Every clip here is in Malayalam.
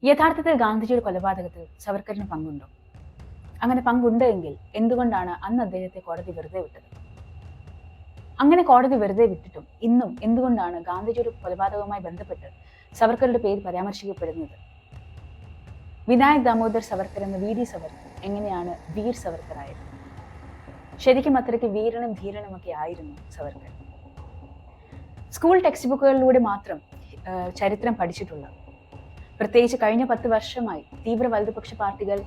യഥാർത്ഥത്തിൽ ഗാന്ധിജിയുടെ കൊലപാതകത്തിൽ സവർക്കറിന് പങ്കുണ്ടോ? അങ്ങനെ പങ്കുണ്ടെങ്കിൽ എന്തുകൊണ്ടാണ് അന്ന് അദ്ദേഹത്തെ കോടതി വെറുതെ വിട്ടത്? അങ്ങനെ കോടതി വെറുതെ വിട്ടിട്ടും ഇന്നും എന്തുകൊണ്ടാണ് ഗാന്ധിജിയുടെ കൊലപാതകവുമായി ബന്ധപ്പെട്ട് സവർക്കറുടെ പേര് പരാമർശിക്കപ്പെടുന്നത്? വിനായക് ദാമോദർ സവർക്കർ എന്ന വി ഡി സവർക്കർ എങ്ങനെയാണ് വീർ സവർക്കർ ആയത്? ശരിക്കും അത്രയ്ക്ക് വീരനും ധീരനുമൊക്കെ ആയിരുന്നു സവർക്കർ. സ്കൂൾ ടെക്സ്റ്റ് ബുക്കുകളിലൂടെ മാത്രം ചരിത്രം പഠിച്ചിട്ടുള്ള, പ്രത്യേകിച്ച് കഴിഞ്ഞ 10 വർഷമായി തീവ്ര വലതുപക്ഷ പാർട്ടികൾ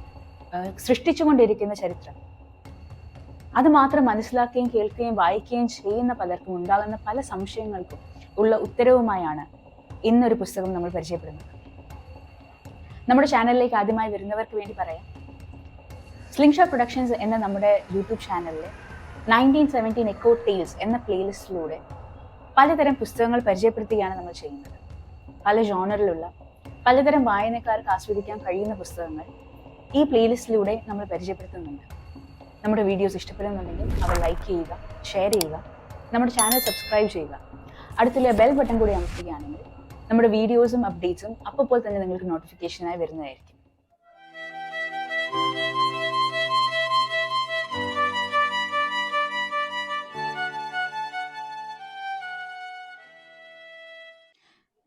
സൃഷ്ടിച്ചുകൊണ്ടിരിക്കുന്ന ചരിത്രം, അത് മാത്രം മനസ്സിലാക്കുകയും കേൾക്കുകയും വായിക്കുകയും ചെയ്യുന്ന പലർക്കും ഉണ്ടാകുന്ന പല സംശയങ്ങൾക്കും ഉള്ള ഉത്തരവുമായാണ് ഇന്നൊരു പുസ്തകം നമ്മൾ പരിചയപ്പെടുന്നത്. നമ്മുടെ ചാനലിലേക്ക് ആദ്യമായി വരുന്നവർക്ക് വേണ്ടി പറയാം, സ്ലിംഗ്ഷോട്ട് പ്രൊഡക്ഷൻസ് എന്ന നമ്മുടെ യൂട്യൂബ് ചാനലിലെ 1917 എക്കോ ടെയിൽസ് എന്ന പ്ലേലിസ്റ്റിലൂടെ പലതരം പുസ്തകങ്ങൾ പരിചയപ്പെടുത്തുകയാണ് നമ്മൾ ചെയ്യുന്നത്. പല ജോണറിലുള്ള പലതരം വായനക്കാർക്ക് ആസ്വദിക്കാൻ കഴിയുന്ന പുസ്തകങ്ങൾ ഈ പ്ലേലിസ്റ്റിലൂടെ നമ്മൾ പരിചയപ്പെടുത്തുന്നുണ്ട്. നമ്മുടെ വീഡിയോസ് ഇഷ്ടപ്പെടുന്നുണ്ടെങ്കിൽ അവ ലൈക്ക് ചെയ്യുക, ഷെയർ ചെയ്യുക, നമ്മുടെ ചാനൽ സബ്സ്ക്രൈബ് ചെയ്യുക. അടുത്തുള്ള ബെൽ ബട്ടൺ കൂടി അമർത്തുകയാണെങ്കിൽ നമ്മുടെ വീഡിയോസും അപ്ഡേറ്റ്സും അപ്പോൾ തന്നെ നിങ്ങൾക്ക് നോട്ടിഫിക്കേഷനായി വരുന്നതായിരിക്കും.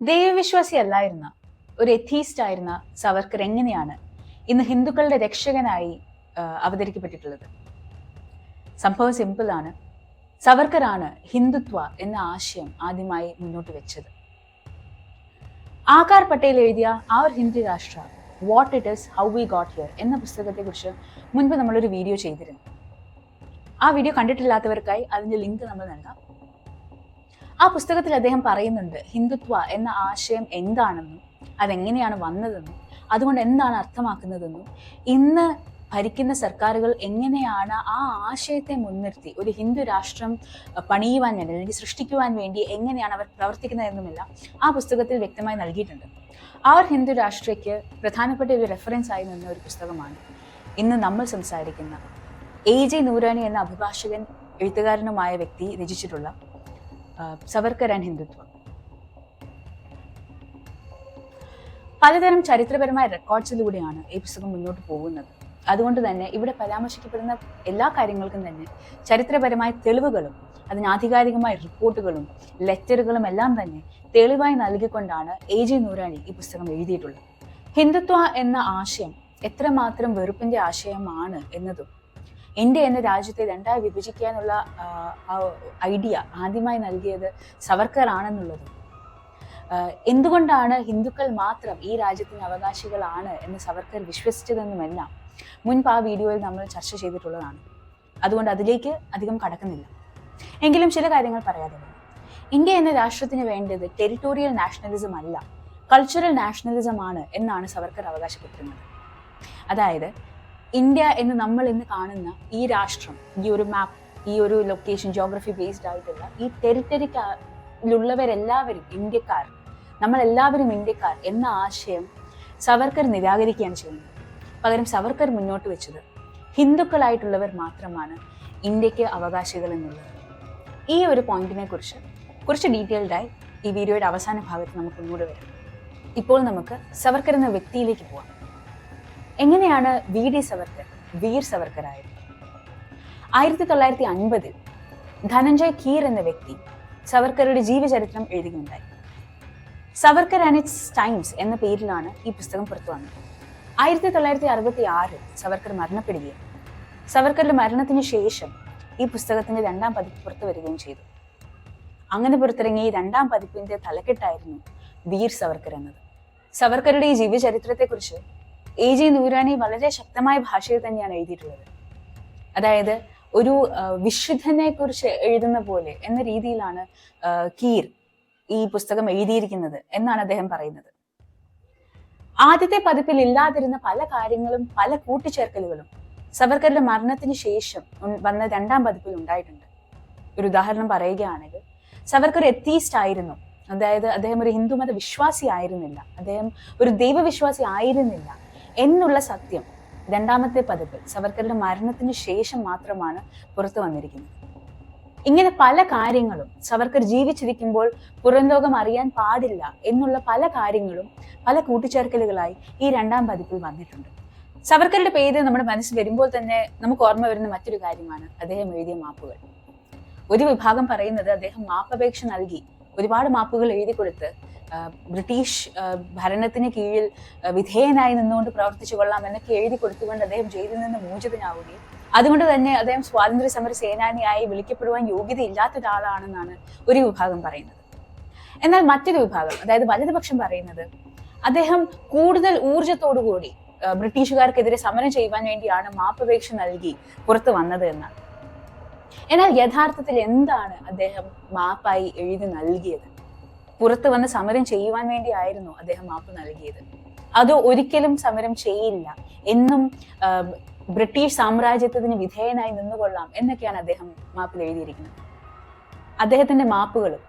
ദൈവവിശ്വാസി അല്ലായിരുന്ന ഒരു എത്തീസ്റ്റ് ആയിരുന്ന സവർക്കർ എങ്ങനെയാണ് ഇന്ന് ഹിന്ദുക്കളുടെ രക്ഷകനായി അവതരിക്കപ്പെട്ടിട്ടുള്ളത്? സംഭവം സിമ്പിളാണ്. സവർക്കറാണ് ഹിന്ദുത്വ എന്ന ആശയം ആദ്യമായി മുന്നോട്ട് വെച്ചത്. ആകാർ പട്ടേൽ എഴുതിയ അവർ ഹിന്ദു രാഷ്ട്ര, what it is, how we got here എന്ന പുസ്തകത്തെക്കുറിച്ച് മുൻപ് നമ്മളൊരു വീഡിയോ ചെയ്തിരുന്നു. ആ വീഡിയോ കണ്ടിട്ടില്ലാത്തവർക്കായി അതിൻ്റെ ലിങ്ക് നമ്മൾ നൽകാം. ആ പുസ്തകത്തിൽ അദ്ദേഹം പറയുന്നുണ്ട് ഹിന്ദുത്വ എന്ന ആശയം എന്താണെന്നും അതെങ്ങനെയാണ് വന്നതെന്നും അതുകൊണ്ട് എന്താണ് അർത്ഥമാക്കുന്നതെന്നും ഇന്ന് ഭരിക്കുന്ന സർക്കാരുകൾ എങ്ങനെയാണ് ആ ആശയത്തെ മുൻനിർത്തി ഒരു ഹിന്ദു രാഷ്ട്രം പണിയുവാൻ വേണ്ടി അല്ലെങ്കിൽ സൃഷ്ടിക്കുവാൻ വേണ്ടി എങ്ങനെയാണ് അവർ പ്രവർത്തിക്കുന്നതെന്നുമെല്ലാം ആ പുസ്തകത്തിൽ വ്യക്തമായി നൽകിയിട്ടുണ്ട്. അവർ ഹിന്ദു രാഷ്ട്രയ്ക്ക് പ്രധാനപ്പെട്ട ഒരു റെഫറൻസ് ആയി നിന്ന ഒരു പുസ്തകമാണ് ഇന്ന് നമ്മൾ സംസാരിക്കുന്ന A.J. നൂരാനി എന്ന അഭിഭാഷകൻ എഴുത്തുകാരനുമായ വ്യക്തി രചിച്ചിട്ടുള്ള സവർക്കർ ആൻഡ് ഹിന്ദുത്വ. പലതരം ചരിത്രപരമായ റെക്കോർഡ്സിലൂടെയാണ് ഈ പുസ്തകം മുന്നോട്ട് പോകുന്നത്. അതുകൊണ്ട് തന്നെ ഇവിടെ പരാമർശിക്കപ്പെടുന്ന എല്ലാ കാര്യങ്ങൾക്കും തന്നെ ചരിത്രപരമായ തെളിവുകളും അതിന് ആധികാരികമായ റിപ്പോർട്ടുകളും ലെറ്ററുകളും എല്ലാം തന്നെ തെളിവായി നൽകിക്കൊണ്ടാണ് A.J. നൂരാനി ഈ പുസ്തകം എഴുതിയിട്ടുള്ളത്. ഹിന്ദുത്വ എന്ന ആശയം എത്രമാത്രം വെറുപ്പിന്റെ ആശയമാണ് എന്നതും ഇന്ത്യ എന്ന രാജ്യത്തെ രണ്ടായി വിഭജിക്കാനുള്ള ഐഡിയ ആദ്യമായി നൽകിയത് സവർക്കർ ആണെന്നുള്ളതും, എന്തുകൊണ്ടാണ് ഹിന്ദുക്കൾ മാത്രം ഈ രാജ്യത്തിന് അവകാശികളാണ് എന്ന് സവർക്കർ വിശ്വസിച്ചതെന്നുമെല്ലാം മുൻപ് ആ വീഡിയോയിൽ നമ്മൾ ചർച്ച ചെയ്തിട്ടുള്ളതാണ്. അതുകൊണ്ട് അതിലേക്ക് അധികം കടക്കുന്നില്ല. എങ്കിലും ചില കാര്യങ്ങൾ പറയാതെ വരും. ഇന്ത്യ എന്ന രാഷ്ട്രത്തിന് വേണ്ടത് ടെറിട്ടോറിയൽ നാഷണലിസം അല്ല, കൾച്ചറൽ നാഷണലിസം ആണ് എന്നാണ് സവർക്കർ അവകാശപ്പെട്ടിരുന്നത്. അതായത് ഇന്ത്യ എന്ന് നമ്മൾ ഇന്ന് കാണുന്ന ഈ രാഷ്ട്രം, ഈ ഒരു മാപ്പ്, ഈ ഒരു ലൊക്കേഷൻ, ജോഗ്രഫി ബേസ്ഡ് ആയിട്ടുള്ള ഈ ടെറിട്ടറിയിലുള്ളവരെല്ലാവരും ഇന്ത്യക്കാർ, നമ്മളെല്ലാവരും ഇന്ത്യക്കാർ എന്ന ആശയം സവർക്കർ നിരാകരിക്കുകയാണ് ചെയ്യുന്നത്. പകരം സവർക്കർ മുന്നോട്ട് വെച്ചത് ഹിന്ദുക്കളായിട്ടുള്ളവർ മാത്രമാണ് ഇന്ത്യക്ക് അവകാശികൾ എന്നുള്ളത്. ഈ ഒരു പോയിന്റിനെ കുറിച്ച് കുറച്ച് ഡീറ്റെയിൽഡായി ഈ വീഡിയോയുടെ അവസാന ഭാഗത്ത് നമുക്ക് ഒന്നുകൂടെ വരാം. ഇപ്പോൾ നമുക്ക് സവർക്കർ എന്ന വ്യക്തിയിലേക്ക് പോവാം. എങ്ങനെയാണ് വി ഡി സവർക്കർ വീർ സവർക്കർ ആയത്? 1950 ധനഞ്ജയ് കീർ എന്ന വ്യക്തി സവർക്കറുടെ ജീവചരിത്രം എഴുതുകയുണ്ടായി. സവർക്കർ ആൻഡ് ഇറ്റ്സ് ടൈംസ് എന്ന പേരിലാണ് ഈ പുസ്തകം പുറത്തു വന്നത്. 1966 സവർക്കർ മരണപ്പെടുകയും സവർക്കറുടെ മരണത്തിന് ശേഷം ഈ പുസ്തകത്തിന്റെ 2ാം പതിപ്പ് പുറത്തു വരികയും ചെയ്തു. അങ്ങനെ പുറത്തിറങ്ങിയ ഈ 2ാം പതിപ്പിന്റെ തലക്കെട്ടായിരുന്നു വീർ സവർക്കർ എന്നത്. സവർക്കറുടെ ഈ ജീവചരിത്രത്തെക്കുറിച്ച് A.J. നൂരാനി വളരെ ശക്തമായ ഭാഷയിൽ തന്നെയാണ് എഴുതിയിട്ടുള്ളത്. അതായത് ഒരു വിശുദ്ധനെ കുറിച്ച് എഴുതുന്ന പോലെ എന്ന രീതിയിലാണ് കീർ ഈ പുസ്തകം എഴുതിയിരിക്കുന്നത് എന്നാണ് അദ്ദേഹം പറയുന്നത്. ആദ്യത്തെ പതിപ്പിൽ ഇല്ലാതിരുന്ന പല കാര്യങ്ങളും പല കൂട്ടിച്ചേർക്കലുകളും സവർക്കറുടെ മരണത്തിന് ശേഷം വന്ന 2ാം പതിപ്പിൽ ഉണ്ടായിട്ടുണ്ട്. ഒരു ഉദാഹരണം പറയുകയാണെങ്കിൽ, സവർക്കർ എത്തീസ്റ്റ് ആയിരുന്നു, അതായത് അദ്ദേഹം ഒരു ഹിന്ദുമത വിശ്വാസി ആയിരുന്നില്ല, അദ്ദേഹം ഒരു ദൈവവിശ്വാസി ആയിരുന്നില്ല എന്നുള്ള സത്യം 2ാമത്തെ പതിപ്പിൽ സവർക്കറുടെ മരണത്തിന് ശേഷം മാത്രമാണ് പുറത്തു വന്നിരിക്കുന്നത്. ഇങ്ങനെ പല കാര്യങ്ങളും സവർക്കർ ജീവിച്ചിരിക്കുമ്പോൾ പുറം ലോകം അറിയാൻ പാടില്ല എന്നുള്ള പല കാര്യങ്ങളും പല കൂട്ടിച്ചേർക്കലുകളായി ഈ രണ്ടാം പതിപ്പിൽ വന്നിട്ടുണ്ട്. സവർക്കറുടെ പേര് നമ്മുടെ മനസ്സിൽ വരുമ്പോൾ തന്നെ നമുക്ക് ഓർമ്മ വരുന്ന മറ്റൊരു കാര്യമാണ് അദ്ദേഹം എഴുതിയ മാപ്പുകൾ. ഒരു വിഭാഗം പറയുന്നത് അദ്ദേഹം മാപ്പപേക്ഷ നൽകി, ഒരുപാട് മാപ്പുകൾ എഴുതി കൊടുത്ത് ബ്രിട്ടീഷ് ഭരണത്തിന് കീഴിൽ വിധേയനായി നിന്നുകൊണ്ട് പ്രവർത്തിച്ചു കൊള്ളാം എന്നൊക്കെ എഴുതി കൊടുത്തുകൊണ്ട് അദ്ദേഹം ജയിലിൽ നിന്ന് മോചിതനാവുകയും അതുകൊണ്ട് തന്നെ അദ്ദേഹം സ്വാതന്ത്ര്യ സമര സേനാനിയായി വിളിക്കപ്പെടുവാൻ യോഗ്യതയില്ലാത്ത ഒരാളാണെന്നാണ് ഒരു വിഭാഗം പറയുന്നത്. എന്നാൽ മറ്റൊരു വിഭാഗം, അതായത് വലതുപക്ഷം പറയുന്നത് അദ്ദേഹം കൂടുതൽ ഊർജത്തോടുകൂടി ബ്രിട്ടീഷുകാർക്കെതിരെ സമരം ചെയ്യുവാൻ വേണ്ടിയാണ് മാപ്പപേക്ഷ നൽകി പുറത്തു വന്നത് എന്നാണ്. എന്നാൽ യഥാർത്ഥത്തിൽ എന്താണ് അദ്ദേഹം മാപ്പായി എഴുതി നൽകിയത്? പുറത്തു വന്ന് സമരം ചെയ്യുവാൻ വേണ്ടിയായിരുന്നു അദ്ദേഹം മാപ്പ് നൽകിയത്? അതോ ഒരിക്കലും സമരം ചെയ്യില്ല, എന്നും ബ്രിട്ടീഷ് സാമ്രാജ്യത്വത്തിന് വിധേയനായി നിന്നുകൊള്ളാം എന്നൊക്കെയാണ് അദ്ദേഹം മാപ്പിൽ എഴുതിയിരിക്കുന്നത്. അദ്ദേഹത്തിന്റെ മാപ്പുകളും,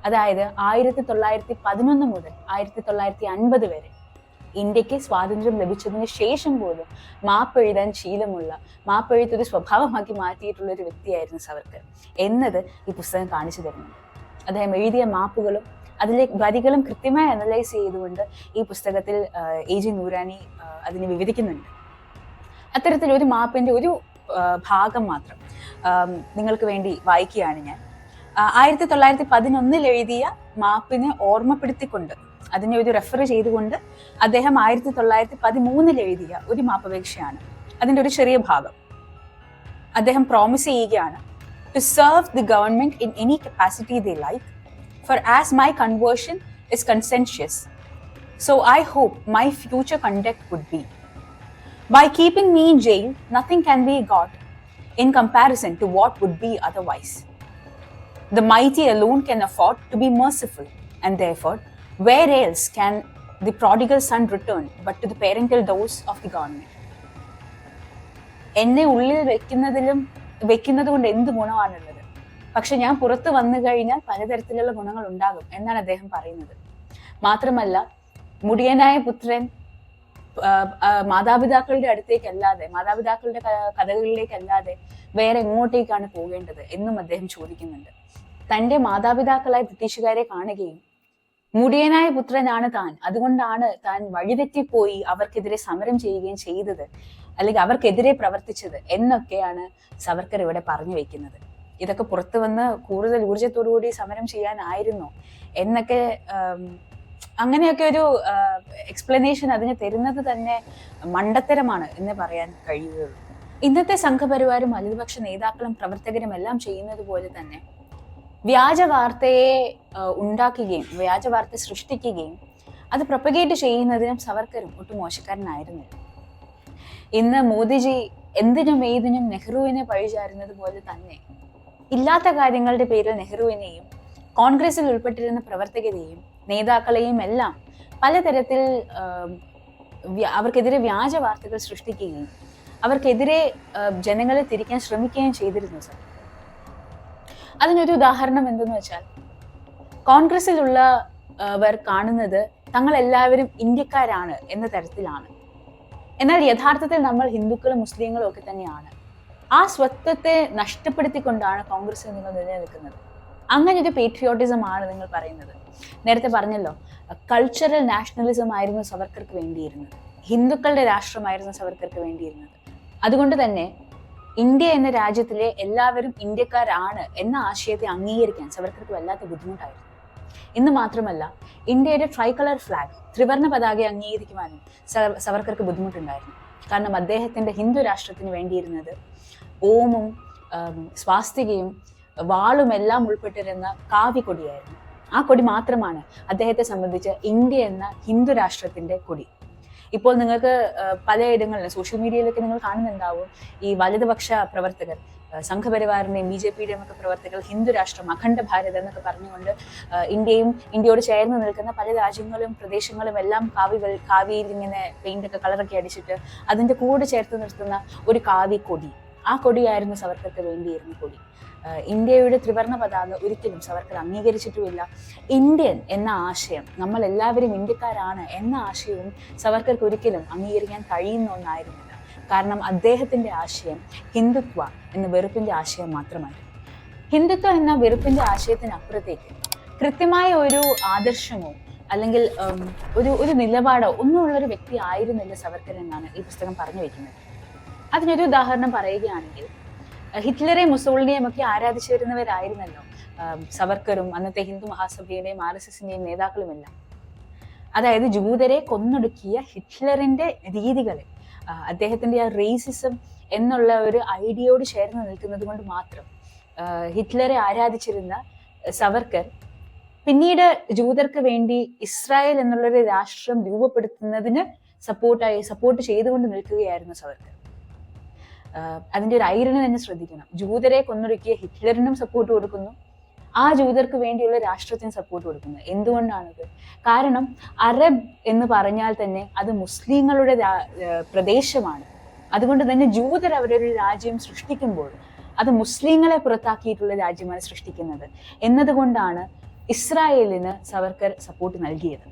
അതായത് 1911 മുതൽ 1950 വരെ ഇന്ത്യക്ക് സ്വാതന്ത്ര്യം ലഭിച്ചതിന് ശേഷം പോലും മാപ്പ് എഴുതാൻ ശീലമുള്ള, മാപ്പെഴുത്തൊരു സ്വഭാവമാക്കി മാറ്റിയിട്ടുള്ള ഒരു വ്യക്തിയായിരുന്നു സവർക്കർ എന്നത് ഈ പുസ്തകം കാണിച്ചു തരുന്നുണ്ട്. അദ്ദേഹം എഴുതിയ മാപ്പുകളും അതിലെ വരികളും കൃത്യമായി അനലൈസ് ചെയ്തുകൊണ്ട് ഈ പുസ്തകത്തിൽ AG നൂരാനി അതിനെ വിവരിക്കുന്നുണ്ട്. അത്തരത്തിലൊരു മാപ്പിന്റെ ഒരു ഭാഗം മാത്രം നിങ്ങൾക്ക് വേണ്ടി വായിക്കുകയാണ് ഞാൻ. 1911 എഴുതിയ മാപ്പിനെ ഓർമ്മപ്പെടുത്തിക്കൊണ്ട്, അതിനെ ഒരു റെഫർ ചെയ്തുകൊണ്ട് അദ്ദേഹം 1913 എഴുതിയ ഒരു മാപ്പപേക്ഷയാണ്. അതിൻ്റെ ഒരു ചെറിയ ഭാഗം അദ്ദേഹം പ്രോമിസ് ചെയ്യുകയാണ്: to serve the government in any capacity they like, for as my conversion is conscientious, so I hope my future conduct would be. By keeping me in jail, nothing can be got in comparison to what would be otherwise. The mighty alone can afford to be merciful, and therefore, where else can the prodigal son return but to the parental doors of the government? എന്നെ ഉള്ളിൽ വെക്കുന്നത് കൊണ്ട് എന്ത് ഗുണമാണുള്ളത്? പക്ഷെ ഞാൻ പുറത്തു വന്നു കഴിഞ്ഞാൽ പലതരത്തിലുള്ള ഗുണങ്ങൾ ഉണ്ടാകും എന്നാണ് അദ്ദേഹം പറയുന്നത്. മാത്രമല്ല, മുടിയനായ പുത്രൻ മാതാപിതാക്കളുടെ അടുത്തേക്കല്ലാതെ, മാതാപിതാക്കളുടെ കഥകളിലേക്കല്ലാതെ വേറെ എങ്ങോട്ടേക്കാണ് പോകേണ്ടത് എന്നും അദ്ദേഹം ചോദിക്കുന്നുണ്ട്. തൻ്റെ മാതാപിതാക്കളായ ബ്രിട്ടീഷുകാരെ കാണുകയും മുടിയനായ പുത്രനാണ് താൻ, അതുകൊണ്ടാണ് താൻ വഴിതെറ്റിപ്പോയി അവർക്കെതിരെ സമരം ചെയ്യുകയും ചെയ്തത്, അല്ലെങ്കിൽ അവർക്കെതിരെ പ്രവർത്തിച്ചത് എന്നൊക്കെയാണ് സവർക്കർ ഇവിടെ പറഞ്ഞു വെക്കുന്നത്. ഇതൊക്കെ പുറത്തു വന്ന് കൂടുതൽ ഊർജത്തോടുകൂടി സമരം ചെയ്യാനായിരുന്നു എന്നൊക്കെ, അങ്ങനെയൊക്കെ ഒരു എക്സ്പ്ലനേഷൻ അതിന് തരുന്നത് തന്നെ മണ്ടത്തരമാണ് എന്ന് പറയാൻ കഴിയുകയുള്ളൂ. ഇന്നത്തെ സംഘപരിവാരും വലതുപക്ഷ നേതാക്കളും പ്രവർത്തകരും എല്ലാം ചെയ്യുന്നത് പോലെ തന്നെ വ്യാജ വാർത്തയെ ഉണ്ടാക്കുകയും വ്യാജ വാർത്ത സൃഷ്ടിക്കുകയും അത് പ്രൊപ്പഗേറ്റ് ചെയ്യുന്നതിനും സവർക്കറും ഒട്ടും മോശക്കാരനായിരുന്നില്ല. ഇന്ന് മോദിജി എന്തിനും ഏതിനും നെഹ്റുവിനെ പഴിചാരുന്നത് പോലെ തന്നെ ഇല്ലാത്ത കാര്യങ്ങളുടെ പേരിൽ നെഹ്റുവിനെയും കോൺഗ്രസിൽ ഉൾപ്പെട്ടിരുന്ന പ്രവർത്തകരെയും നേതാക്കളെയും എല്ലാം പലതരത്തിൽ അവർക്കെതിരെ വ്യാജ വാർത്തകൾ സൃഷ്ടിക്കുകയും അവർക്കെതിരെ ജനങ്ങളെ തിരിക്കാൻ ശ്രമിക്കുകയും ചെയ്തിരുന്നു സർ. അതിനൊരു ഉദാഹരണം എന്തെന്ന് വെച്ചാൽ, കോൺഗ്രസിലുള്ളവർ കാണുന്നത് തങ്ങളെല്ലാവരും ഇന്ത്യക്കാരാണ് എന്ന തരത്തിലാണ്. എന്നാൽ യഥാർത്ഥത്തിൽ നമ്മൾ ഹിന്ദുക്കളും മുസ്ലിങ്ങളും ഒക്കെ തന്നെയാണ്. ആ സ്വത്വത്തെ നഷ്ടപ്പെടുത്തിക്കൊണ്ടാണ് കോൺഗ്രസ് നിങ്ങൾ നിലനിൽക്കുന്നത്. അങ്ങനെ ഒരു പേട്രിയോട്ടിസം ആണ് നിങ്ങൾ പറയുന്നത്. നേരത്തെ പറഞ്ഞല്ലോ, കൾച്ചറൽ നാഷണലിസം ആയിരുന്നു സവർക്കർക്ക് വേണ്ടിയിരുന്നത്, ഹിന്ദുക്കളുടെ രാഷ്ട്രമായിരുന്നു സവർക്കർക്ക് വേണ്ടിയിരുന്നത്. അതുകൊണ്ട് തന്നെ ഇന്ത്യ എന്ന രാജ്യത്തിലെ എല്ലാവരും ഇന്ത്യക്കാരാണ് എന്ന ആശയത്തെ അംഗീകരിക്കാൻ സവർക്കർക്ക് വല്ലാത്ത ബുദ്ധിമുട്ടായിരുന്നു. ഇന്ന് മാത്രമല്ല, ഇന്ത്യയുടെ ട്രൈകളർ ഫ്ലാഗ്, ത്രിവർണ്ണ പതാക അംഗീകരിക്കുവാനും സവർക്കർക്ക് ബുദ്ധിമുട്ടുണ്ടായിരുന്നു. കാരണം അദ്ദേഹത്തിന്റെ ഹിന്ദു രാഷ്ട്രത്തിന് വേണ്ടിയിരുന്നത് ഓമും സ്വാസ്തികയും വാളുമെല്ലാം ഉൾപ്പെട്ടിരുന്ന കാവ്യക്കൊടിയായിരുന്നു. ആ കൊടി മാത്രമാണ് അദ്ദേഹത്തെ സംബന്ധിച്ച് ഇന്ത്യ എന്ന ഹിന്ദു രാഷ്ട്രത്തിന്റെ കൊടി. ഇപ്പോൾ നിങ്ങൾക്ക് പലയിടങ്ങളിലും സോഷ്യൽ മീഡിയയിലൊക്കെ നിങ്ങൾ കാണുന്നുണ്ടാവും, ഈ വലതുപക്ഷ പ്രവർത്തകർ, സംഘപരിവാറിന്റെയും BJPയുടെയും ഒക്കെ പ്രവർത്തകർ ഹിന്ദു രാഷ്ട്രം, അഖണ്ഡ ഭാരത് എന്നൊക്കെ പറഞ്ഞുകൊണ്ട് ഇന്ത്യയോട് ചേർന്ന് നിൽക്കുന്ന പല രാജ്യങ്ങളും പ്രദേശങ്ങളും എല്ലാം കാവിയിൽ ഇങ്ങനെ പെയിന്റൊക്കെ കളറൊക്കെ അടിച്ചിട്ട് അതിൻ്റെ കൂടെ ചേർത്ത് നിർത്തുന്ന ഒരു കാവ്യക്കൊടി, ആ കൊടിയായിരുന്നു സവർക്കർക്ക് വേണ്ടിയിരുന്ന കൊടി. ഇന്ത്യയുടെ ത്രിവർണ്ണ പതാക ഒരിക്കലും സവർക്കർ അംഗീകരിച്ചിട്ടുമില്ല. ഇന്ത്യൻ എന്ന ആശയം, നമ്മൾ എല്ലാവരും ഇന്ത്യക്കാരാണ് എന്ന ആശയവും സവർക്കർക്ക് ഒരിക്കലും അംഗീകരിക്കാൻ കഴിയുന്ന ഒന്നായിരുന്നില്ല. കാരണം അദ്ദേഹത്തിൻ്റെ ആശയം ഹിന്ദുത്വ എന്ന വെറുപ്പിൻ്റെ ആശയം മാത്രമായിരുന്നു. ഹിന്ദുത്വം എന്ന വെറുപ്പിന്റെ ആശയത്തിനപ്പുറത്തേക്ക് കൃത്യമായ ഒരു ആദർശമോ അല്ലെങ്കിൽ ഒരു നിലപാടോ ഒന്നുമുള്ളൊരു വ്യക്തി ആയിരുന്നില്ല സവർക്കർ എന്നാണ് ഈ പുസ്തകം പറഞ്ഞു വെക്കുന്നത്. അതിനൊരു ഉദാഹരണം പറയുകയാണെങ്കിൽ, ഹിറ്റ്ലറെ മുസോളിനിയും ഒക്കെ ആരാധിച്ചു വരുന്നവരായിരുന്നല്ലോ സവർക്കറും അന്നത്തെ ഹിന്ദു മഹാസഭയുടെയും RSSന്റെയും നേതാക്കളുമെല്ലാം. അതായത് ജൂതരെ കൊന്നൊടുക്കിയ ഹിറ്റ്ലറിന്റെ രീതികളെ, അദ്ദേഹത്തിന്റെ ആ റേസിസം എന്നുള്ള ഒരു ഐഡിയയോട് ചേർന്ന് നിൽക്കുന്നത് കൊണ്ട് മാത്രം ഹിറ്റ്ലറെ ആരാധിച്ചിരുന്ന സവർക്കർ പിന്നീട് ജൂതർക്ക് വേണ്ടി ഇസ്രായേൽ എന്നുള്ളൊരു രാഷ്ട്രം രൂപപ്പെടുത്തുന്നതിന് സപ്പോർട്ട് ചെയ്തുകൊണ്ട് നിൽക്കുകയായിരുന്നു സവർക്കർ. അതിന്റെ ഒരു ഐറണി തന്നെ ശ്രദ്ധിക്കണം. ജൂതരെ കൊന്നൊടുക്കിയ ഹിറ്റ്ലറിനും സപ്പോർട്ട് കൊടുക്കുന്നു, ആ ജൂതർക്ക് വേണ്ടിയുള്ള രാഷ്ട്രത്തിന് സപ്പോർട്ട് കൊടുക്കുന്നത്. എന്തുകൊണ്ടാണത്? കാരണം അറബ് എന്ന് പറഞ്ഞാൽ തന്നെ അത് മുസ്ലിങ്ങളുടെ പ്രദേശമാണ്. അതുകൊണ്ട് തന്നെ ജൂതർ അവരൊരു രാജ്യം സൃഷ്ടിക്കുമ്പോൾ അത് മുസ്ലിങ്ങളെ പുറത്താക്കിയിട്ടുള്ള രാജ്യമാണ് സൃഷ്ടിക്കുന്നത് എന്നതുകൊണ്ടാണ് ഇസ്രായേലിന് സവർക്കർ സപ്പോർട്ട് നൽകിയത്.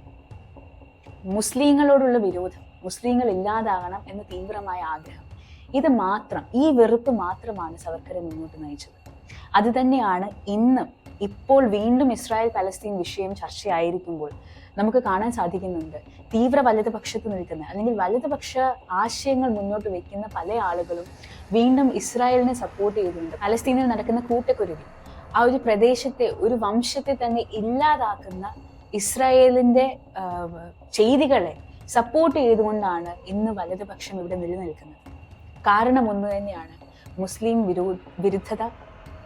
മുസ്ലിങ്ങളോടുള്ള വിരോധം, മുസ്ലിങ്ങൾ ഇല്ലാതാകണം എന്ന തീവ്രമായ ആഗ്രഹം, ഇത് മാത്രം, ഈ വെറുപ്പ് മാത്രമാണ് സവർക്കറെ മുന്നോട്ട് നയിച്ചത്. അത് തന്നെയാണ് ഇപ്പോൾ വീണ്ടും ഇസ്രായേൽ പലസ്തീൻ വിഷയം ചർച്ചയായിരിക്കുമ്പോൾ നമുക്ക് കാണാൻ സാധിക്കുന്നുണ്ട്. തീവ്ര വലതുപക്ഷത്ത് നിൽക്കുന്ന അല്ലെങ്കിൽ വലതുപക്ഷ ആശയങ്ങൾ മുന്നോട്ട് വെക്കുന്ന പല ആളുകളും വീണ്ടും ഇസ്രായേലിനെ സപ്പോർട്ട് ചെയ്തുകൊണ്ട് പലസ്തീനിൽ നടക്കുന്ന കൂട്ടക്കുരുതി, ആ ഒരു പ്രദേശത്തെ, ഒരു വംശത്തെ തന്നെ ഇല്ലാതാക്കുന്ന ഇസ്രായേലിന്റെ ചെയ്തികളെ സപ്പോർട്ട് ചെയ്തുകൊണ്ടാണ് ഇന്ന് വലതുപക്ഷം ഇവിടെ നിലനിൽക്കുന്നത്. കാരണം ഒന്ന് തന്നെയാണ്, മുസ്ലിം വിരുദ്ധത,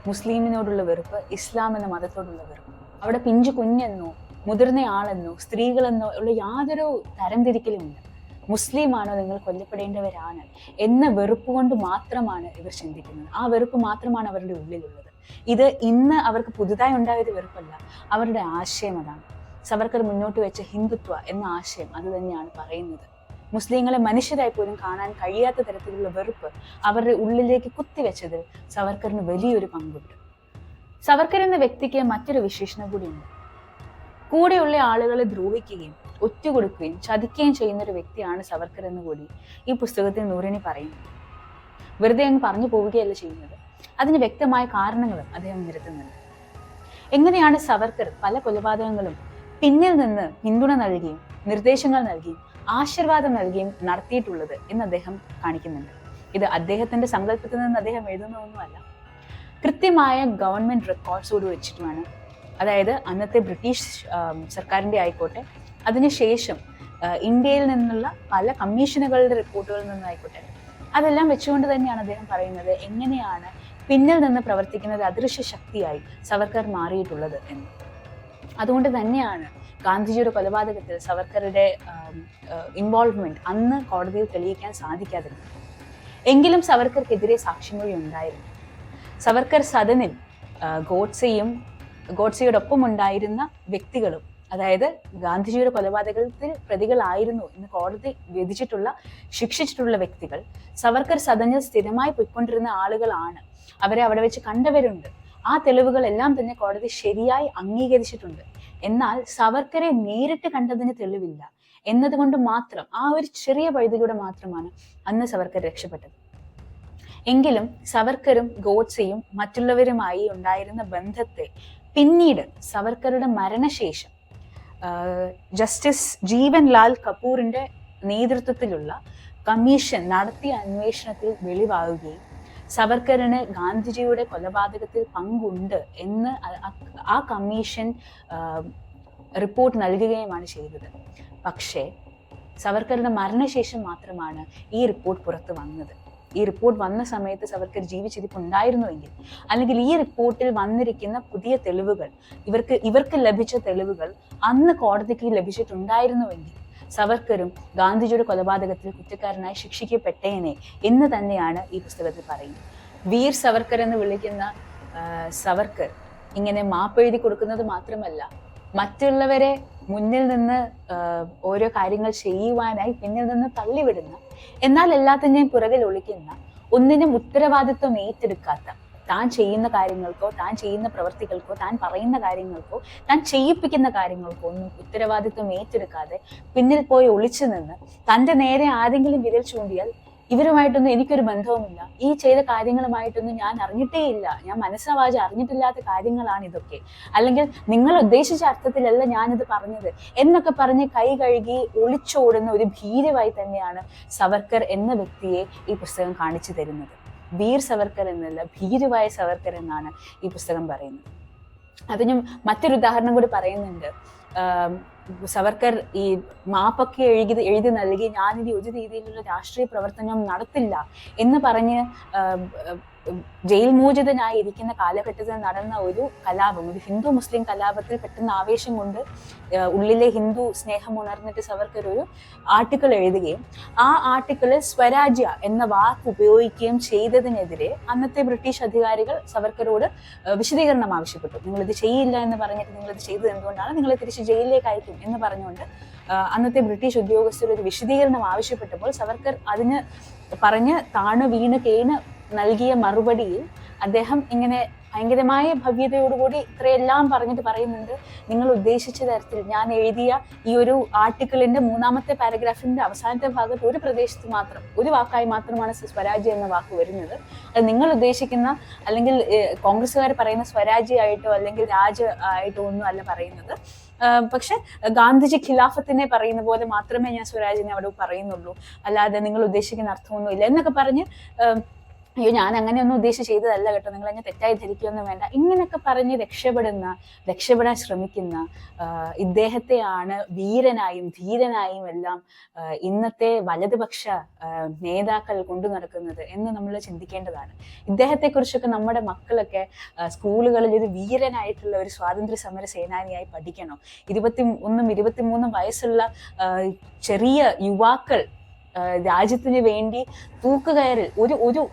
മുസ്ലിമിനോടുള്ള വെറുപ്പ്, ഇസ്ലാം എന്ന മതത്തോടുള്ള വെറുപ്പ്. അവിടെ പിഞ്ചു കുഞ്ഞെന്നോ മുതിർന്ന ആളെന്നോ സ്ത്രീകളെന്നോ ഉള്ള യാതൊരു തരംതിരിക്കലുമില്ല. മുസ്ലിമാണോ നിങ്ങൾ കൊല്ലപ്പെടേണ്ടവരാണ് എന്ന വെറുപ്പ് കൊണ്ട് മാത്രമാണ് ഇവർ ചിന്തിക്കുന്നത്. ആ വെറുപ്പ് മാത്രമാണ് അവരുടെ ഉള്ളിലുള്ളത്. ഇത് ഇന്ന് അവർക്ക് പുതുതായി ഉണ്ടായത് വെറുപ്പല്ല, അവരുടെ ആശയം അതാണ്. സവർക്കർ മുന്നോട്ട് വെച്ച ഹിന്ദുത്വ എന്ന ആശയം അത് തന്നെയാണ് പറയുന്നത്. മുസ്ലിങ്ങളെ മനുഷ്യരായി പോലും കാണാൻ കഴിയാത്ത തരത്തിലുള്ള വെറുപ്പ് അവരുടെ ഉള്ളിലേക്ക് കുത്തിവെച്ചതിൽ സവർക്കറിന് വലിയൊരു പങ്കുണ്ട്. സവർക്കർ എന്ന വ്യക്തിക്ക് മറ്റൊരു വിശേഷണം കൂടിയുണ്ട്. കൂടെയുള്ള ആളുകളെ ദ്രോഹിക്കുകയും ഒറ്റുകൊടുക്കുകയും ചതിക്കുകയും ചെയ്യുന്ന ഒരു വ്യക്തിയാണ് സവർക്കർ എന്ന് കൂടി ഈ പുസ്തകത്തിൽ നൂറിനി പറയുന്നു. വെറുതെ അങ്ങ് പറഞ്ഞു പോവുകയല്ല ചെയ്യുന്നത്, അതിന് വ്യക്തമായ കാരണങ്ങളും അദ്ദേഹം നിരത്തുന്നുണ്ട്. എങ്ങനെയാണ് സവർക്കർ പല കൊലപാതകങ്ങളും പിന്നിൽ നിന്ന് പിന്തുണ നൽകിയും നിർദ്ദേശങ്ങൾ നൽകിയും ആശീർവാദം നൽകിയും നടത്തിയിട്ടുള്ളത് എന്ന് അദ്ദേഹം കാണിക്കുന്നുണ്ട്. ഇത് അദ്ദേഹത്തിന്റെ സങ്കല്പത്തിൽ നിന്ന് അദ്ദേഹം എഴുതുന്നതൊന്നുമല്ല, കൃത്യമായ ഗവൺമെന്റ് റെക്കോർഡ്സോട് വെച്ചിട്ടുമാണ്. അതായത് അന്നത്തെ ബ്രിട്ടീഷ് സർക്കാരിന്റെ ആയിക്കോട്ടെ, അതിനുശേഷം ഇന്ത്യയിൽ നിന്നുള്ള പല കമ്മീഷനുകളുടെ റിപ്പോർട്ടുകളിൽ നിന്നായിക്കോട്ടെ, അതെല്ലാം വെച്ചുകൊണ്ട് തന്നെയാണ് അദ്ദേഹം പറയുന്നത് എങ്ങനെയാണ് പിന്നിൽ നിന്ന് പ്രവർത്തിക്കുന്ന ഒരു അദൃശ്യ ശക്തിയായി സവർക്കർ മാറിയിട്ടുള്ളത് എന്ന്. അതുകൊണ്ട് തന്നെയാണ് ഗാന്ധിജിയുടെ കൊലപാതകത്തിൽ സവർക്കറുടെ ഇൻവോൾവ്മെന്റ് അന്ന് കോടതിയിൽ തെളിയിക്കാൻ സാധിക്കാതിരുന്നത്. എങ്കിലും സവർക്കർക്കെതിരെ സാക്ഷിമൊഴി ഉണ്ടായിരുന്നു. സവർക്കർ സദനിൽ ഗോഡ്സെയോടൊപ്പം ഉണ്ടായിരുന്ന വ്യക്തികളും, അതായത് ഗാന്ധിജിയുടെ കൊലപാതകത്തിൽ പ്രതികളായിരുന്നു എന്ന് കോടതി ശിക്ഷിച്ചിട്ടുള്ള വ്യക്തികൾ സവർക്കർ സദനിൽ സ്ഥിരമായി പോയിക്കൊണ്ടിരുന്ന ആളുകളാണ്. അവരെ അവിടെ വെച്ച് കണ്ടവരുണ്ട്. ആ തെളിവുകളെല്ലാം തന്നെ കോടതി ശരിയായി അംഗീകരിച്ചിട്ടുണ്ട്. എന്നാൽ സവർക്കറെ നേരിട്ട് കണ്ടതിന് തെളിവില്ല എന്നതുകൊണ്ട് മാത്രം, ആ ഒരു ചെറിയ പഴുതിലൂടെ മാത്രമാണ് അന്ന് സവർക്കർ രക്ഷപ്പെട്ടത്. എങ്കിലും സവർക്കറും ഗോഡ്സെയും മറ്റുള്ളവരുമായി ഉണ്ടായിരുന്ന ബന്ധത്തെ പിന്നീട് സവർക്കറുടെ മരണശേഷം ജസ്റ്റിസ് ജീവൻ ലാൽ കപൂറിന്റെ നേതൃത്വത്തിലുള്ള കമ്മീഷൻ നടത്തിയ അന്വേഷണത്തിൽ വെളിവാകുകയും സവർക്കറിന് ഗാന്ധിജിയുടെ കൊലപാതകത്തിൽ പങ്കുണ്ട് എന്ന് ആ കമ്മീഷൻ റിപ്പോർട്ട് നൽകുകയുമാണ് ചെയ്തത്. പക്ഷേ സവർക്കറുടെ മരണശേഷം മാത്രമാണ് ഈ റിപ്പോർട്ട് പുറത്തു വന്നത്. ഈ റിപ്പോർട്ട് വന്ന സമയത്ത് സവർക്കർ ജീവിച്ചിരിപ്പുണ്ടായിരുന്നുവെങ്കിൽ, അല്ലെങ്കിൽ ഈ റിപ്പോർട്ടിൽ വന്നിരിക്കുന്ന പുതിയ തെളിവുകൾ, ഇവർക്ക് ലഭിച്ച തെളിവുകൾ അന്ന് കോടതിക്ക് ലഭിച്ചിട്ടുണ്ടായിരുന്നുവെങ്കിൽ സവർക്കറും ഗാന്ധിജിയുടെ കൊലപാതകത്തിൽ കുറ്റക്കാരനായി ശിക്ഷിക്കപ്പെട്ടേനെ എന്ന് തന്നെയാണ് ഈ പുസ്തകത്തിൽ പറയുന്നത്. വീർ സവർക്കർ എന്ന് വിളിക്കുന്ന സവർക്കർ ഇങ്ങനെ മാപ്പെഴുതി കൊടുക്കുന്നത് മാത്രമല്ല, മറ്റുള്ളവരെ മുന്നിൽ നിന്ന് ഓരോ കാര്യങ്ങൾ ചെയ്യുവാനായി പിന്നിൽ നിന്ന് തള്ളിവിടുന്ന, എന്നാൽ എല്ലാത്തിൻ്റെയും പുറകിൽ ഒളിക്കുന്ന, ഒന്നിനും ഉത്തരവാദിത്വം ഏറ്റെടുക്കാത്ത, താൻ ചെയ്യുന്ന കാര്യങ്ങൾക്കോ താൻ ചെയ്യുന്ന പ്രവൃത്തികൾക്കോ താൻ പറയുന്ന കാര്യങ്ങൾക്കോ താൻ ചെയ്യിപ്പിക്കുന്ന കാര്യങ്ങൾക്കോ ഒന്നും ഉത്തരവാദിത്വം ഏറ്റെടുക്കാതെ പിന്നിൽ പോയി ഒളിച്ചു നിന്ന് തൻ്റെ നേരെ ആരെങ്കിലും വിരൽ ചൂണ്ടിയാൽ ഇവരുമായിട്ടൊന്നും എനിക്കൊരു ബന്ധവുമില്ല, ഈ ചെയ്ത കാര്യങ്ങളുമായിട്ടൊന്നും ഞാൻ അറിഞ്ഞിട്ടേ ഇല്ല, ഞാൻ മനസ്സാവാച അറിഞ്ഞിട്ടില്ലാത്ത കാര്യങ്ങളാണ് ഇതൊക്കെ, അല്ലെങ്കിൽ നിങ്ങൾ ഉദ്ദേശിച്ച അർത്ഥത്തിലല്ല ഞാനിത് പറഞ്ഞത് എന്നൊക്കെ പറഞ്ഞ് കൈ കഴുകി ഒളിച്ചോടുന്ന ഒരു ഭീരുവായി തന്നെയാണ് സവർക്കർ എന്ന വ്യക്തിയെ ഈ പുസ്തകം കാണിച്ചു തരുന്നത്. വീർ സവർക്കർ എന്നല്ല, ഭീരുവായ സവർക്കർ എന്നാണ് ഈ പുസ്തകം പറയുന്നത്. അതിനും മറ്റൊരു ഉദാഹരണം കൂടി പറയുന്നുണ്ട്. സവർക്കർ ഈ മാപ്പൊക്കെ എഴുതി നൽകി ഞാനിനി ഒരു രീതിയിലുള്ള രാഷ്ട്രീയ പ്രവർത്തനം നടത്തില്ല എന്ന് പറഞ്ഞ് ജയിൽ മോചിതനായി ഇരിക്കുന്ന കാലഘട്ടത്തിൽ നടന്ന ഒരു കലാപം, ഒരു ഹിന്ദു മുസ്ലിം കലാപത്തിൽ പെട്ടെന്ന് ആവേശം കൊണ്ട് ഉള്ളിലെ ഹിന്ദു സ്നേഹം ഉണർന്നിട്ട് സവർക്കർ ഒരു ആർട്ടിക്കിൾ എഴുതുകയും ആ ആർട്ടിക്കിളിൽ സ്വരാജ്യ എന്ന വാക്ക് ഉപയോഗിക്കുകയും ചെയ്തതിനെതിരെ അന്നത്തെ ബ്രിട്ടീഷ് അധികാരികൾ സവർക്കറോട് വിശദീകരണം ആവശ്യപ്പെട്ടു. നിങ്ങളിത് ചെയ്യില്ല എന്ന് പറഞ്ഞിട്ട് നിങ്ങളിത് ചെയ്തത് എന്തുകൊണ്ടാണ്, നിങ്ങളെ തിരിച്ച് ജയിലിലേക്ക് അയക്കും എന്ന് പറഞ്ഞുകൊണ്ട് അന്നത്തെ ബ്രിട്ടീഷ് ഉദ്യോഗസ്ഥർ ഒരു വിശദീകരണം ആവശ്യപ്പെട്ടപ്പോൾ സവർക്കർ അതിന് പറഞ്ഞ് താണു വീണ് കേണ് നൽകിയ മറുപടിയിൽ അദ്ദേഹം ഇങ്ങനെ ഭയങ്കരമായ ഭവ്യതയോടുകൂടി ഇത്രയെല്ലാം പറഞ്ഞിട്ട് പറയുന്നുണ്ട്, നിങ്ങൾ ഉദ്ദേശിച്ച തരത്തിൽ ഞാൻ എഴുതിയ ഈ ഒരു ആർട്ടിക്കിളിന്റെ 3ാമത്തെ പാരഗ്രാഫിന്റെ അവസാനത്തെ ഭാഗത്ത് ഒരു പ്രദേശത്ത് മാത്രം ഒരു വാക്കായി മാത്രമാണ് സ്വരാജ്യം എന്ന വാക്ക് വരുന്നത്. അത് നിങ്ങൾ ഉദ്ദേശിക്കുന്ന അല്ലെങ്കിൽ കോൺഗ്രസ്സുകാർ പറയുന്ന സ്വരാജ്യമായിട്ടോ അല്ലെങ്കിൽ രാജ ആയിട്ടോ ഒന്നും അല്ല പറയുന്നത്. പക്ഷെ ഗാന്ധിജി ഖിലാഫത്തിനെ പറയുന്ന പോലെ മാത്രമേ ഞാൻ സ്വരാജിനെ അവിടെ പറയുന്നുള്ളൂ, അല്ലാതെ നിങ്ങൾ ഉദ്ദേശിക്കുന്ന അർത്ഥമൊന്നുമില്ല എന്നൊക്കെ പറഞ്ഞ് അയ്യോ ഞാൻ അങ്ങനെയൊന്നും ഉദ്ദേശിച്ച് ചെയ്തതല്ല കേട്ടോ, നിങ്ങൾ എന്നെ തെറ്റായി ധരിക്കുകയൊന്നും വേണ്ട, ഇങ്ങനെയൊക്കെ പറഞ്ഞ് രക്ഷപ്പെടാൻ ശ്രമിക്കുന്ന ഇദ്ദേഹത്തെയാണ് വീരനായും ധീരനായും എല്ലാം ഇന്നത്തെ വലതുപക്ഷ നേതാക്കൾ കൊണ്ടു നടക്കുന്നത് എന്ന് നമ്മൾ ചിന്തിക്കേണ്ടതാണ്. ഇദ്ദേഹത്തെക്കുറിച്ചൊക്കെ നമ്മുടെ മക്കളൊക്കെ സ്കൂളുകളിൽ ഒരു വീരനായിട്ടുള്ള ഒരു സ്വാതന്ത്ര്യ സമര സേനാനിയായി പഠിക്കണം. 21, 23 വയസ്സുള്ള ചെറിയ യുവാക്കൾ രാജ്യത്തിന് വേണ്ടി തൂക്കുകയറിൽ ഒരു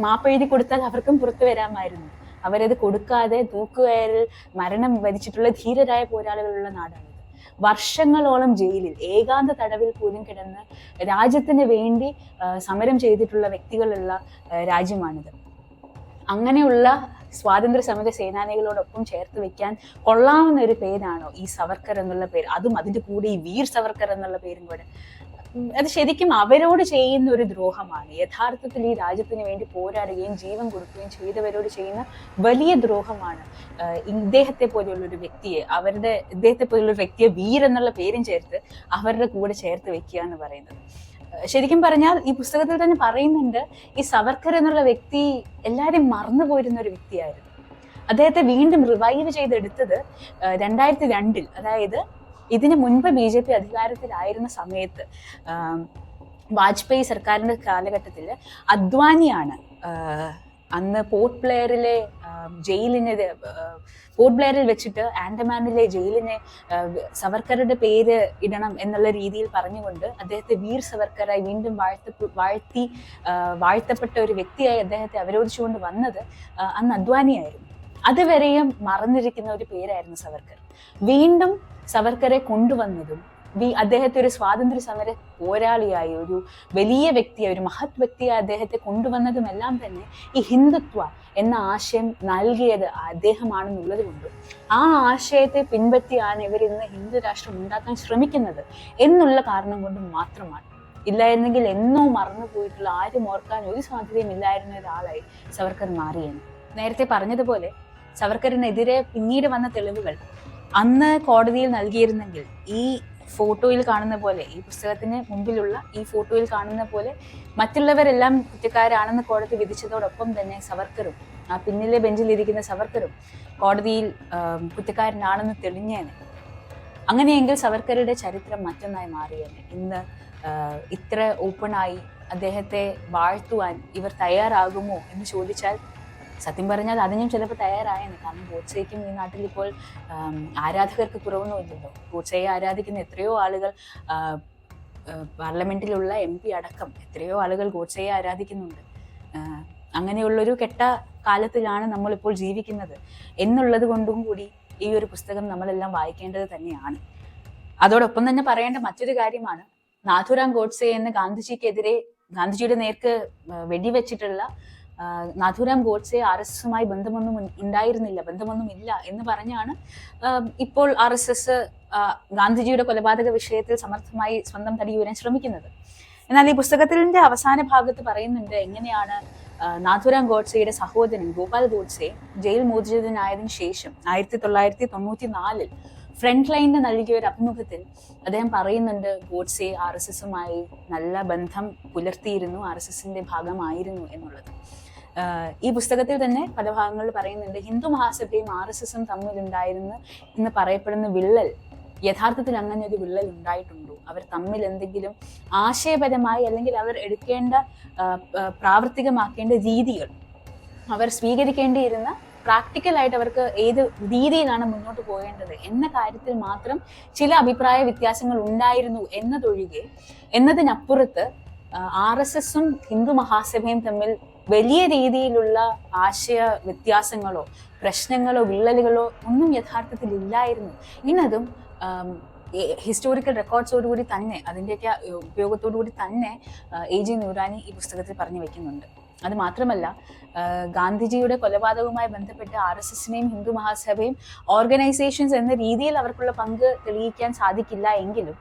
മാപ്പെഴുതി കൊടുത്താൽ അവർക്കും പുറത്തു വരാമായിരുന്നു. അവരത് കൊടുക്കാതെ തൂക്കുകയറിൽ മരണം വരിച്ചിട്ടുള്ള ധീരരായ പോരാളികളുള്ള നാടാണിത്. വർഷങ്ങളോളം ജയിലിൽ ഏകാന്ത തടവിൽ പോലും കിടന്ന് രാജ്യത്തിന് വേണ്ടി സമരം ചെയ്തിട്ടുള്ള വ്യക്തികളുള്ള രാജ്യമാണിത്. അങ്ങനെയുള്ള സ്വാതന്ത്ര്യ സമര സേനാനികളോടൊപ്പം ചേർത്ത് വെക്കാൻ കൊള്ളാവുന്ന ഒരു പേരാണോ ഈ സവർക്കർ എന്നുള്ള പേര്, അതും അതിൻ്റെ കൂടെ ഈ വീർ സവർക്കർ എന്നുള്ള പേരും കൂടെ. അത് ശരിക്കും അവരോട് ചെയ്യുന്ന ഒരു ദ്രോഹമാണ്. യഥാർത്ഥത്തിൽ ഈ രാജ്യത്തിന് വേണ്ടി പോരാടുകയും ജീവൻ കൊടുക്കുകയും ചെയ്തവരോട് ചെയ്യുന്ന വലിയ ദ്രോഹമാണ് ഇദ്ദേഹത്തെ പോലെയുള്ള ഒരു വ്യക്തിയെ വീർ എന്നുള്ള പേരും ചേർത്ത് അവരുടെ കൂടെ ചേർത്ത് വെക്കുക എന്ന് പറയുന്നത്. ശരിക്കും പറഞ്ഞാൽ ഈ പുസ്തകത്തിൽ തന്നെ പറയുന്നുണ്ട്, ഈ സവർക്കർ എന്നുള്ള വ്യക്തി എല്ലാവരും മറന്നുപോയിരുന്ന ഒരു വ്യക്തിയായിരുന്നു. അദ്ദേഹത്തെ വീണ്ടും റിവൈവ് ചെയ്തെടുത്തത് 2002, അതായത് ഇതിനു മുൻപ് BJP അധികാരത്തിലായിരുന്ന സമയത്ത് വാജ്പേയി സർക്കാരിന്റെ കാലഘട്ടത്തിൽ അദ്വാനിയാണ് അന്ന് പോർട്ട് ബ്ലെയറിൽ വെച്ചിട്ട് ആൻഡമാനിലെ ജയിലിനെ സവർക്കറുടെ പേര് ഇടണം എന്നുള്ള രീതിയിൽ പറഞ്ഞുകൊണ്ട് അദ്ദേഹത്തെ വീർ സവർക്കറായി വീണ്ടും വാഴ്ത്തപ്പെട്ട ഒരു വ്യക്തിയായി അദ്ദേഹത്തെ അവരോധിച്ചുകൊണ്ട് വന്നത് അന്ന് അദ്വാനിയായിരുന്നു. അതുവരെയും മറന്നിരിക്കുന്ന ഒരു പേരായിരുന്നു സവർക്കർ. വീണ്ടും സവർക്കറെ കൊണ്ടുവന്നതും അദ്ദേഹത്തെ ഒരു സ്വാതന്ത്ര്യ സമര പോരാളിയായി, ഒരു വലിയ വ്യക്തിയായി, ഒരു മഹത് വ്യക്തിയായി അദ്ദേഹത്തെ കൊണ്ടുവന്നതുമെല്ലാം തന്നെ ഈ ഹിന്ദുത്വ എന്ന ആശയം നൽകിയത് അദ്ദേഹമാണെന്നുള്ളത് കൊണ്ടും ആ ആശയത്തെ പിൻപറ്റിയാണ് ഇവരിന്ന് ഹിന്ദു രാഷ്ട്രം ഉണ്ടാക്കാൻ ശ്രമിക്കുന്നത് എന്നുള്ള കാരണം കൊണ്ടും മാത്രമാണ്. ഇല്ലായിരുന്നെങ്കിൽ എന്നോ മറന്നു പോയിട്ടുള്ള, ആരും ഓർക്കാൻ ഒരു സാധ്യതയും ഇല്ലായിരുന്ന ഒരാളായി സവർക്കർ മാറിയെന്ന്. നേരത്തെ പറഞ്ഞതുപോലെ സവർക്കറിനെതിരെ പിന്നീട് വന്ന തെളിവുകൾ അന്ന് കോടതിയിൽ നൽകിയിരുന്നെങ്കിൽ ഈ ഫോട്ടോയിൽ കാണുന്ന പോലെ, ഈ പുസ്തകത്തിന് മുമ്പിലുള്ള ഈ ഫോട്ടോയിൽ കാണുന്ന പോലെ മറ്റുള്ളവരെല്ലാം കുറ്റക്കാരാണെന്ന് കോടതി വിധിച്ചതോടൊപ്പം തന്നെ സവർക്കറും, ആ പിന്നിലെ ബെഞ്ചിലിരിക്കുന്ന സവർക്കറും കോടതിയിൽ കുറ്റക്കാരനാണെന്ന് തെളിഞ്ഞേനെ. അങ്ങനെയെങ്കിൽ സവർക്കറുടെ ചരിത്രം മറ്റൊന്നായി മാറിയേനെ. ഇന്ന് ഇത്ര ഓപ്പണായി അദ്ദേഹത്തെ വാഴ്ത്തുവാൻ ഇവർ തയ്യാറാകുമോ എന്ന് ചോദിച്ചാൽ സത്യം പറഞ്ഞാൽ അതിനും ചിലപ്പോൾ തയ്യാറായെന്ന്. കാരണം ഗോഡ്സേക്കും ഈ നാട്ടിൽ ഇപ്പോൾ ആരാധകർക്ക് കുറവൊന്നുമില്ലല്ലോ. ഗോഡ്സയെ ആരാധിക്കുന്ന എത്രയോ ആളുകൾ, പാർലമെന്റിലുള്ള MP അടക്കം എത്രയോ ആളുകൾ ഗോഡ്സയെ ആരാധിക്കുന്നുണ്ട്. അങ്ങനെയുള്ളൊരു കെട്ട കാലത്തിലാണ് നമ്മളിപ്പോൾ ജീവിക്കുന്നത് എന്നുള്ളത് കൊണ്ടും കൂടി ഈ ഒരു പുസ്തകം നമ്മളെല്ലാം വായിക്കേണ്ടത് തന്നെയാണ്. അതോടൊപ്പം തന്നെ പറയേണ്ട മറ്റൊരു കാര്യമാണ്, നാഥുറാം ഗോഡ്സെ എന്ന ഗാന്ധിജിയുടെ നേർക്ക് വെടിവെച്ചിട്ടുള്ള നാഥുറാം ഗോഡ്സെ RSSുമായി ബന്ധമൊന്നുമില്ല എന്ന് പറഞ്ഞാണ് ഇപ്പോൾ RSS ഗാന്ധിജിയുടെ കൊലപാതക വിഷയത്തിൽ സമർത്ഥമായി സ്വന്തം തടിയൂരാൻ ശ്രമിക്കുന്നത്. എന്നാൽ ഈ പുസ്തകത്തിന്റെ അവസാന ഭാഗത്ത് പറയുന്നുണ്ട് എങ്ങനെയാണ് നാഥുറാം ഗോഡ്സെയുടെ സഹോദരൻ ഗോപാൽ ഗോഡ്സെ ജയിൽ മോചിതനായതിനു ശേഷം 1994 ഫ്രണ്ട് ലൈനിന് നൽകിയ ഒരു അഭിമുഖത്തിൽ അദ്ദേഹം പറയുന്നുണ്ട് ഗോഡ്സെ RSSുമായി നല്ല ബന്ധം പുലർത്തിയിരുന്നു, RSSന്റെ ഭാഗമായിരുന്നു എന്നുള്ളത്. ഈ പുസ്തകത്തിൽ തന്നെ പല ഭാഗങ്ങളിൽ പറയുന്നുണ്ട് ഹിന്ദു മഹാസഭയും RSSും തമ്മിലുണ്ടായിരുന്നു എന്ന് പറയപ്പെടുന്ന വിള്ളൽ യഥാർത്ഥത്തിൽ അങ്ങനെ ഒരു വിള്ളൽ ഉണ്ടായിട്ടുണ്ടോ, അവർ തമ്മിൽ എന്തെങ്കിലും ആശയപരമായി അല്ലെങ്കിൽ അവർ എടുക്കേണ്ട പ്രാവർത്തികമാക്കേണ്ട രീതികൾ, അവർ സ്വീകരിക്കേണ്ടിയിരുന്ന പ്രാക്ടിക്കലായിട്ട് അവർക്ക് ഏത് രീതിയിലാണ് മുന്നോട്ട് പോകേണ്ടത് എന്ന കാര്യത്തിൽ മാത്രം ചില അഭിപ്രായ വ്യത്യാസങ്ങൾ ഉണ്ടായിരുന്നു എന്നതിനപ്പുറത്ത് RSSും ഹിന്ദു മഹാസഭയും തമ്മിൽ വലിയ രീതിയിലുള്ള ആശയ വ്യത്യാസങ്ങളോ പ്രശ്നങ്ങളോ വിള്ളലുകളോ ഒന്നും യഥാർത്ഥത്തിൽ ഇല്ലായിരുന്നു. ഇന്നതും ഹിസ്റ്റോറിക്കൽ റെക്കോർഡ്സോടുകൂടി തന്നെ അതിൻ്റെയൊക്കെ ഉപയോഗത്തോടുകൂടി തന്നെ AG നൂറാനി ഈ പുസ്തകത്തിൽ പറഞ്ഞു വെക്കുന്നുണ്ട്. അത് മാത്രമല്ല ഗാന്ധിജിയുടെ കൊലപാതകവുമായി ബന്ധപ്പെട്ട് RSSനെയും ഹിന്ദു മഹാസഭയും ഓർഗനൈസേഷൻസ് എന്ന രീതിയിൽ അവർക്കുള്ള പങ്ക് തെളിയിക്കാൻ സാധിക്കില്ല എങ്കിലും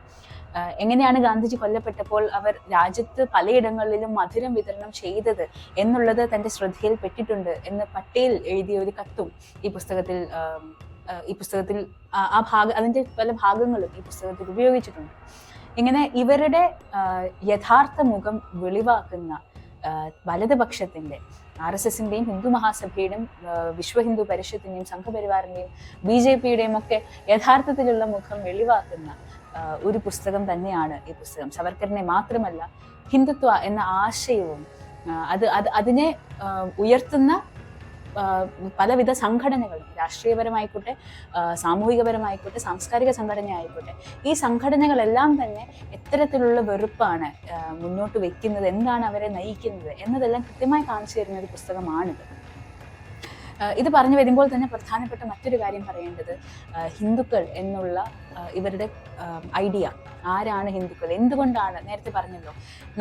എങ്ങനെയാണ് ഗാന്ധിജി കൊല്ലപ്പെട്ടപ്പോൾ അവർ രാജ്യത്ത് പലയിടങ്ങളിലും മധുരം വിതരണം ചെയ്തത് എന്നുള്ളത് തൻ്റെ ശ്രദ്ധയിൽപ്പെട്ടിട്ടുണ്ട് എന്ന് പട്ടേൽ എഴുതിയ ഒരു കത്തും ഈ പുസ്തകത്തിൽ അതിൻ്റെ പല ഭാഗങ്ങളും ഈ പുസ്തകത്തിൽ ഉപയോഗിച്ചിട്ടുണ്ട്. ഇങ്ങനെ ഇവരുടെ യഥാർത്ഥ മുഖം വെളിവാക്കുന്ന വലതുപക്ഷത്തിൻ്റെ RSSന്റെയും ഹിന്ദു മഹാസഭയുടെയും വിശ്വ ഹിന്ദു പരിഷത്തിന്റെയും സംഘപരിവാറിന്റെയും BJPയുടെയും ഒക്കെ യഥാർത്ഥത്തിലുള്ള മുഖം വെളിവാക്കുന്ന ഒരു പുസ്തകം തന്നെയാണ് ഈ പുസ്തകം. സവർക്കറിനെ മാത്രമല്ല ഹിന്ദുത്വ എന്ന ആശയവും അതിനെ ഉയർത്തുന്ന പലവിധ സംഘടനകളും രാഷ്ട്രീയപരമായിക്കോട്ടെ സാമൂഹികപരമായിക്കോട്ടെ സാംസ്കാരിക സംഘടന ആയിക്കോട്ടെ ഈ സംഘടനകളെല്ലാം തന്നെ എത്തരത്തിലുള്ള വെറുപ്പാണ് മുന്നോട്ട് വെക്കുന്നത്, എന്താണ് അവരെ നയിക്കുന്നത് എന്നതെല്ലാം കൃത്യമായി കാണിച്ചു തരുന്ന ഒരു പുസ്തകമാണിത്. ഇത് പറഞ്ഞു വരുമ്പോൾ തന്നെ പ്രധാനപ്പെട്ട മറ്റൊരു കാര്യം പറയേണ്ടത് ഹിന്ദുക്കൾ എന്നുള്ള ഇവരുടെ ഐഡിയ, ആരാണ് ഹിന്ദുക്കൾ, എന്തുകൊണ്ടാണ്, നേരത്തെ പറഞ്ഞല്ലോ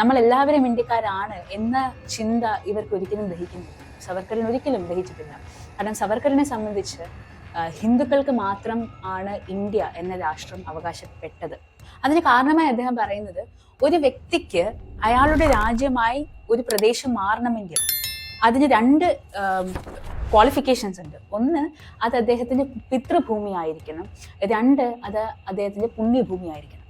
നമ്മളെല്ലാവരും ഇന്ത്യക്കാരാണ് എന്ന ചിന്ത ഇവർക്ക് ഒരിക്കലും ദഹിക്കുന്നില്ല. സവർക്കറിന് ഒരിക്കലും ദഹിച്ചിട്ടില്ല. കാരണം സവർക്കറിനെ സംബന്ധിച്ച് ഹിന്ദുക്കൾക്ക് മാത്രം ആണ് ഇന്ത്യ എന്ന രാഷ്ട്രം അവകാശപ്പെട്ടത്. അതിന് കാരണമായി അദ്ദേഹം പറയുന്നത് ഒരു വ്യക്തിക്ക് അയാളുടെ രാജ്യമായി ഒരു പ്രദേശം മാറണമെങ്കിൽ അതിന് 2 ക്വാളിഫിക്കേഷൻസ് ഉണ്ട്. ഒന്ന്, അത് അദ്ദേഹത്തിൻ്റെ പിതൃഭൂമി ആയിരിക്കണം. 2, അത് അദ്ദേഹത്തിൻ്റെ പുണ്യഭൂമി ആയിരിക്കണം.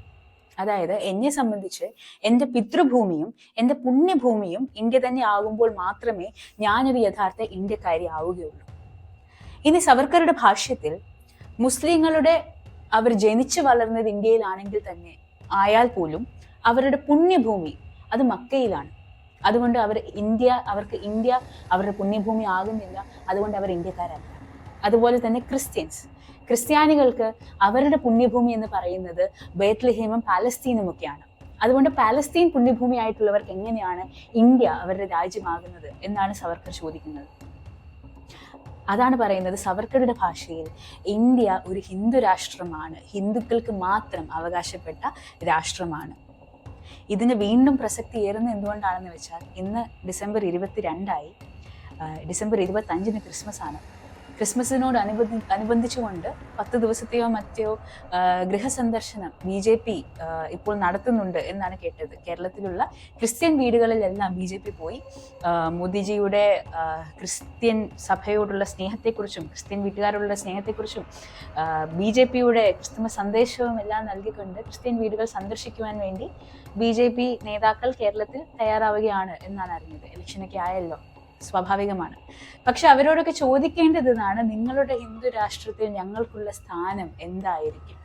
അതായത് എന്നെ സംബന്ധിച്ച് എൻ്റെ പിതൃഭൂമിയും എൻ്റെ പുണ്യഭൂമിയും ഇന്ത്യ തന്നെ ആകുമ്പോൾ മാത്രമേ ഞാനൊരു യഥാർത്ഥ ഇന്ത്യക്കാരി ആവുകയുള്ളൂ. ഇനി സവർക്കറുടെ ഭാഷ്യത്തിൽ മുസ്ലിങ്ങളുടെ അവർ ജനിച്ചു വളർന്നത് ഇന്ത്യയിലാണെങ്കിൽ തന്നെ ആയാൽ പോലും അവരുടെ പുണ്യഭൂമി അത് മക്കയിലാണ്. അതുകൊണ്ട് അവർക്ക് ഇന്ത്യ അവരുടെ പുണ്യഭൂമി ആകുന്നില്ല, അതുകൊണ്ട് അവർ ഇന്ത്യക്കാരല്ല. അതുപോലെ തന്നെ ക്രിസ്ത്യാനികൾക്ക് അവരുടെ പുണ്യഭൂമി എന്ന് പറയുന്നത് ബേത്ലഹേമും പാലസ്തീനും ഒക്കെയാണ്. അതുകൊണ്ട് പാലസ്തീൻ പുണ്യഭൂമി ആയിട്ടുള്ളവർക്ക് എങ്ങനെയാണ് ഇന്ത്യ അവരുടെ രാജ്യമാകുന്നത് എന്നാണ് സവർക്കർ ചോദിക്കുന്നത്. അതാണ് പറയുന്നത് സവർക്കറുടെ ഭാഷയിൽ ഇന്ത്യ ഒരു ഹിന്ദു രാഷ്ട്രമാണ്, ഹിന്ദുക്കൾക്ക് മാത്രം അവകാശപ്പെട്ട രാഷ്ട്രമാണ്. ഇതിന് വീണ്ടും പ്രസക്തി ഏറുന്നത് എന്തുകൊണ്ടാണെന്ന് വെച്ചാൽ ഇന്ന് ഡിസംബർ 22 ഡിസംബർ 25 ക്രിസ്മസ് ആണ്. ക്രിസ്മസിനോട് അനുബന്ധിച്ചുകൊണ്ട് 10 ദിവസത്തെയോ മറ്റോ ഗൃഹസന്ദർശനം BJP ഇപ്പോൾ നടത്തുന്നുണ്ട് എന്നാണ് കേട്ടത്. കേരളത്തിലുള്ള ക്രിസ്ത്യൻ വീടുകളിലെല്ലാം BJP പോയി മോദിജിയുടെ ക്രിസ്ത്യൻ സഭയോടുള്ള സ്നേഹത്തെക്കുറിച്ചും ക്രിസ്ത്യൻ വീട്ടുകാരോടുള്ള സ്നേഹത്തെക്കുറിച്ചും BJPയുടെ ക്രിസ്തുമസ് സന്ദേശവും എല്ലാം നൽകിക്കൊണ്ട് ക്രിസ്ത്യൻ വീടുകൾ സന്ദർശിക്കുവാൻ വേണ്ടി BJP നേതാക്കൾ കേരളത്തിൽ തയ്യാറാവുകയാണ് എന്നാണ് അറിഞ്ഞത്. ഇലക്ഷനൊക്കെ ആയല്ലോ, സ്വാഭാവികമാണ്. പക്ഷെ അവരോടൊക്കെ ചോദിക്കേണ്ടതാണ്, നിങ്ങളുടെ ഹിന്ദു രാഷ്ട്രത്തിൽ ഞങ്ങൾക്കുള്ള സ്ഥാനം എന്തായിരിക്കും?